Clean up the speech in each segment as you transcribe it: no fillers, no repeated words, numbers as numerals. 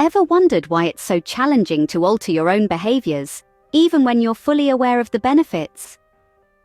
Ever wondered why it's so challenging to alter your own behaviors, even when you're fully aware of the benefits?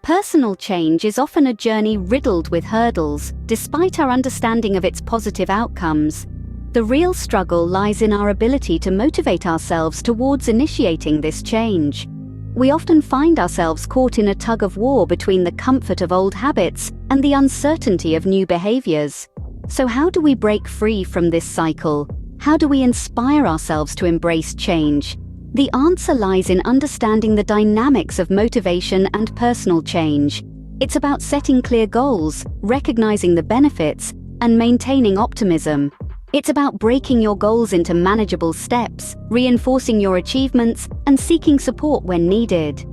Personal change is often a journey riddled with hurdles, despite our understanding of its positive outcomes. The real struggle lies in our ability to motivate ourselves towards initiating this change. We often find ourselves caught in a tug-of-war between the comfort of old habits and the uncertainty of new behaviors. So how do we break free from this cycle? How do we inspire ourselves to embrace change? The answer lies in understanding the dynamics of motivation and personal change. It's about setting clear goals, recognizing the benefits, and maintaining optimism. It's about breaking your goals into manageable steps, reinforcing your achievements, and seeking support when needed.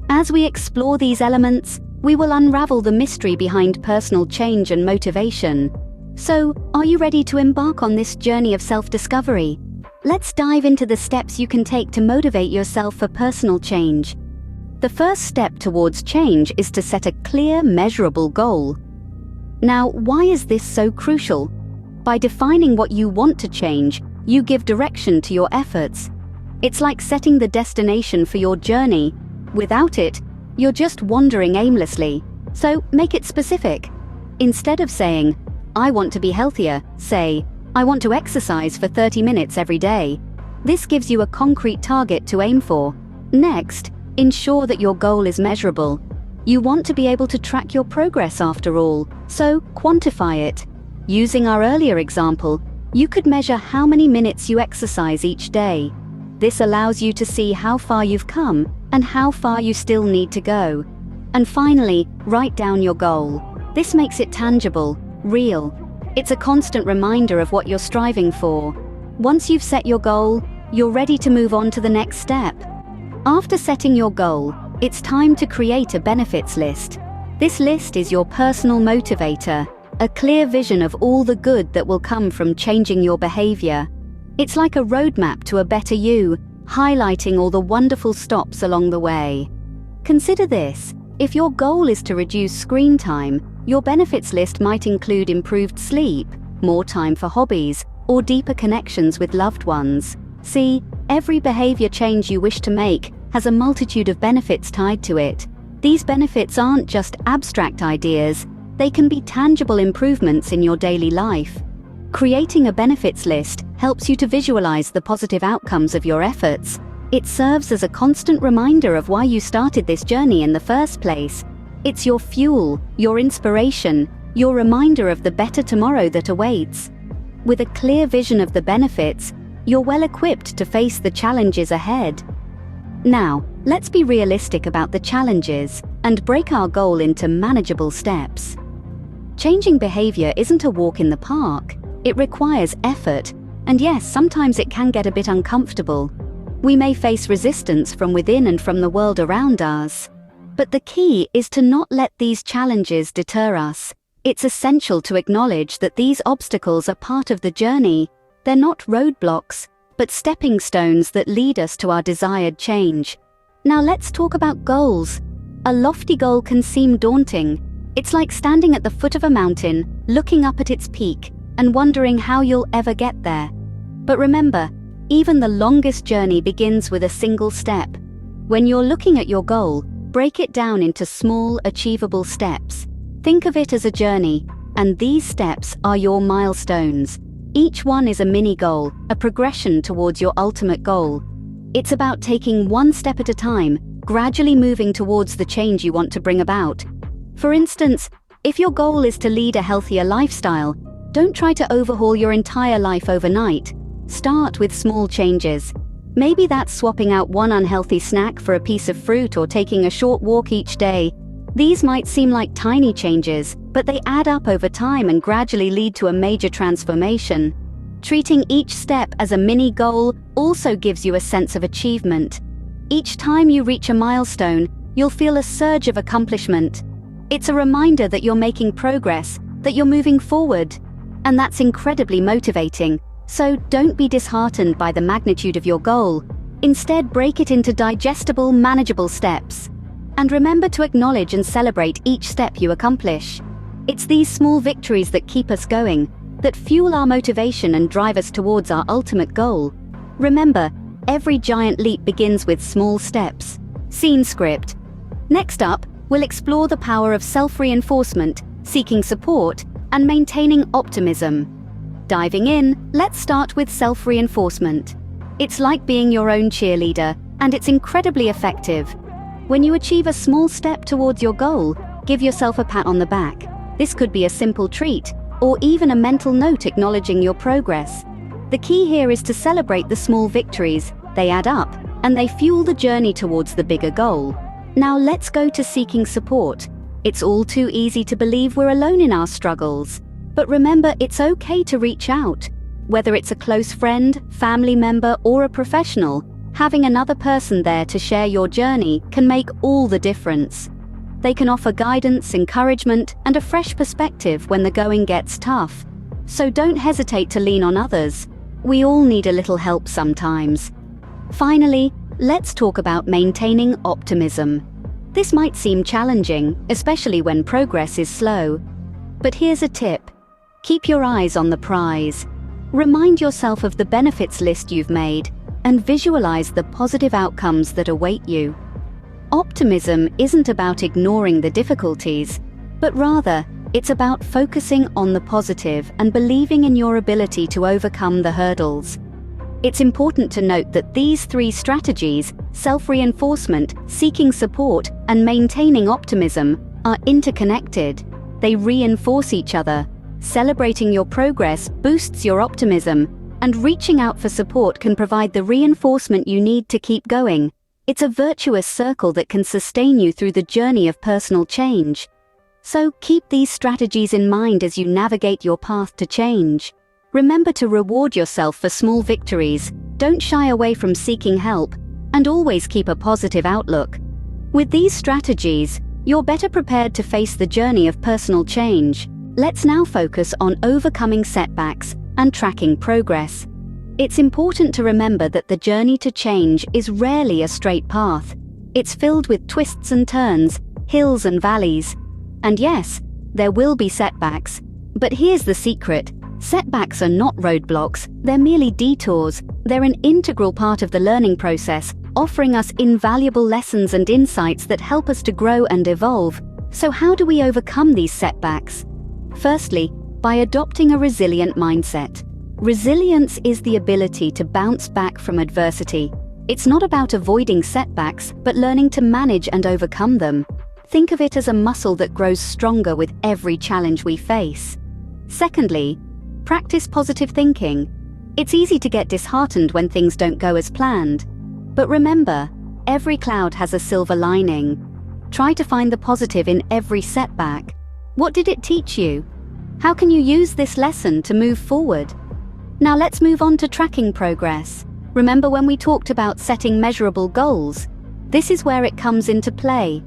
As we explore these elements, we will unravel the mystery behind personal change and motivation. So, are you ready to embark on this journey of self-discovery? Let's dive into the steps you can take to motivate yourself for personal change. The first step towards change is to set a clear, measurable goal. Now, why is this so crucial? By defining what you want to change, you give direction to your efforts. It's like setting the destination for your journey. Without it, you're just wandering aimlessly. So, make it specific. Instead of saying, "I want to be healthier," say, "I want to exercise for 30 minutes every day." This gives you a concrete target to aim for. Next, ensure that your goal is measurable. You want to be able to track your progress after all, so quantify it. Using our earlier example, you could measure how many minutes you exercise each day. This allows you to see how far you've come and how far you still need to go. And finally, write down your goal. This makes it tangible, real. It's a constant reminder of what you're striving for. Once you've set your goal, you're ready to move on to the next step. After setting your goal, it's time to create a benefits list. This list is your personal motivator, a clear vision of all the good that will come from changing your behavior. It's like a roadmap to a better you, highlighting all the wonderful stops along the way. Consider this: if your goal is to reduce screen time, your benefits list might include improved sleep, more time for hobbies, or deeper connections with loved ones. See, every behavior change you wish to make has a multitude of benefits tied to it. These benefits aren't just abstract ideas, they can be tangible improvements in your daily life. Creating a benefits list helps you to visualize the positive outcomes of your efforts. It serves as a constant reminder of why you started this journey in the first place. It's your fuel, your inspiration, your reminder of the better tomorrow that awaits. With a clear vision of the benefits, you're well equipped to face the challenges ahead. Now, let's be realistic about the challenges and break our goal into manageable steps. Changing behavior isn't a walk in the park. It requires effort, and yes, sometimes it can get a bit uncomfortable. We may face resistance from within and from the world around us. But the key is to not let these challenges deter us. It's essential to acknowledge that these obstacles are part of the journey. They're not roadblocks, but stepping stones that lead us to our desired change. Now let's talk about goals. A lofty goal can seem daunting. It's like standing at the foot of a mountain, looking up at its peak, and wondering how you'll ever get there. But remember, even the longest journey begins with a single step. When you're looking at your goal, break it down into small, achievable steps. Think of it as a journey, and these steps are your milestones. Each one is a mini goal, a progression towards your ultimate goal. It's about taking one step at a time, gradually moving towards the change you want to bring about. For instance, if your goal is to lead a healthier lifestyle, don't try to overhaul your entire life overnight. Start with small changes. Maybe that's swapping out one unhealthy snack for a piece of fruit or taking a short walk each day. These might seem like tiny changes, but they add up over time and gradually lead to a major transformation. Treating each step as a mini goal also gives you a sense of achievement. Each time you reach a milestone, you'll feel a surge of accomplishment. It's a reminder that you're making progress, that you're moving forward. And that's incredibly motivating. So don't be disheartened by the magnitude of your goal. Instead, break it into digestible, manageable steps. And remember to acknowledge and celebrate each step you accomplish. It's these small victories that keep us going, that fuel our motivation and drive us towards our ultimate goal. Remember, every giant leap begins with small steps. Scene script. Next up, we'll explore the power of self-reinforcement, seeking support, and maintaining optimism. Diving in, let's start with self-reinforcement. It's like being your own cheerleader, and it's incredibly effective. When you achieve a small step towards your goal, give yourself a pat on the back. This could be a simple treat, or even a mental note acknowledging your progress. The key here is to celebrate the small victories. They add up, and they fuel the journey towards the bigger goal. Now let's go to seeking support. It's all too easy to believe we're alone in our struggles. But remember, it's okay to reach out. Whether it's a close friend, family member, or a professional, having another person there to share your journey can make all the difference. They can offer guidance, encouragement, and a fresh perspective when the going gets tough. So don't hesitate to lean on others. We all need a little help sometimes. Finally, let's talk about maintaining optimism. This might seem challenging, especially when progress is slow. But here's a tip. Keep your eyes on the prize. Remind yourself of the benefits list you've made and visualize the positive outcomes that await you. Optimism isn't about ignoring the difficulties, but rather, it's about focusing on the positive and believing in your ability to overcome the hurdles. It's important to note that these three strategies, self-reinforcement, seeking support, and maintaining optimism, are interconnected. They reinforce each other. Celebrating your progress boosts your optimism, and reaching out for support can provide the reinforcement you need to keep going. It's a virtuous circle that can sustain you through the journey of personal change. So keep these strategies in mind as you navigate your path to change. Remember to reward yourself for small victories, don't shy away from seeking help, and always keep a positive outlook. With these strategies, you're better prepared to face the journey of personal change. Let's now focus on overcoming setbacks and tracking progress. It's important to remember that the journey to change is rarely a straight path. It's filled with twists and turns, hills and valleys. And yes, there will be setbacks. But here's the secret. Setbacks are not roadblocks, they're merely detours. They're an integral part of the learning process, offering us invaluable lessons and insights that help us to grow and evolve. So how do we overcome these setbacks? Firstly, by adopting a resilient mindset. Resilience is the ability to bounce back from adversity. It's not about avoiding setbacks, but learning to manage and overcome them. Think of it as a muscle that grows stronger with every challenge we face. Secondly, practice positive thinking. It's easy to get disheartened when things don't go as planned. But remember, every cloud has a silver lining. Try to find the positive in every setback. What did it teach you? How can you use this lesson to move forward? Now let's move on to tracking progress. Remember when we talked about setting measurable goals? This is where it comes into play.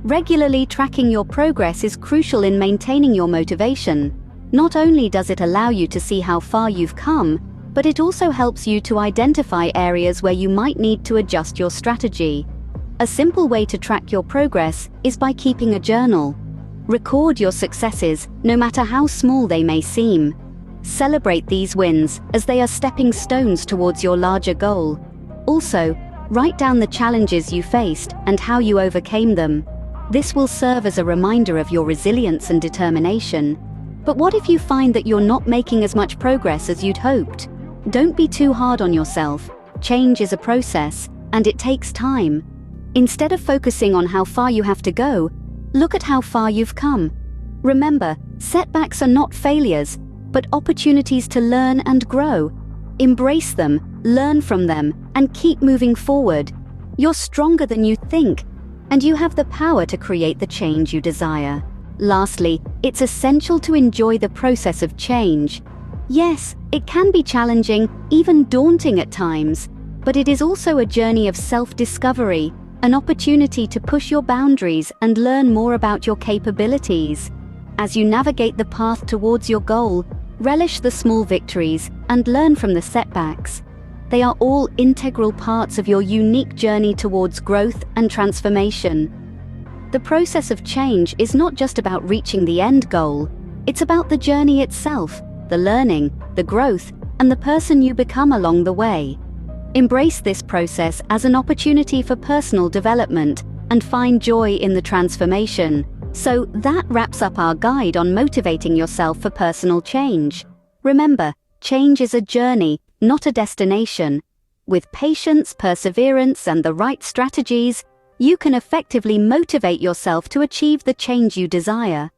Regularly tracking your progress is crucial in maintaining your motivation. Not only does it allow you to see how far you've come, but it also helps you to identify areas where you might need to adjust your strategy. A simple way to track your progress is by keeping a journal. Record your successes, no matter how small they may seem. Celebrate these wins, as they are stepping stones towards your larger goal. Also, write down the challenges you faced and how you overcame them. This will serve as a reminder of your resilience and determination. But what if you find that you're not making as much progress as you'd hoped? Don't be too hard on yourself. Change is a process, and it takes time. Instead of focusing on how far you have to go, look at how far you've come. Remember, setbacks are not failures, but opportunities to learn and grow. Embrace them, learn from them, and keep moving forward. You're stronger than you think, and you have the power to create the change you desire. Lastly, it's essential to enjoy the process of change. Yes, it can be challenging, even daunting at times, but it is also a journey of self-discovery, an opportunity to push your boundaries and learn more about your capabilities. As you navigate the path towards your goal, relish the small victories and learn from the setbacks. They are all integral parts of your unique journey towards growth and transformation. The process of change is not just about reaching the end goal, it's about the journey itself, the learning, the growth, and the person you become along the way. Embrace this process as an opportunity for personal development and find joy in the transformation. So that wraps up our guide on motivating yourself for personal change. Remember, change is a journey, not a destination. With patience, perseverance, and the right strategies, you can effectively motivate yourself to achieve the change you desire.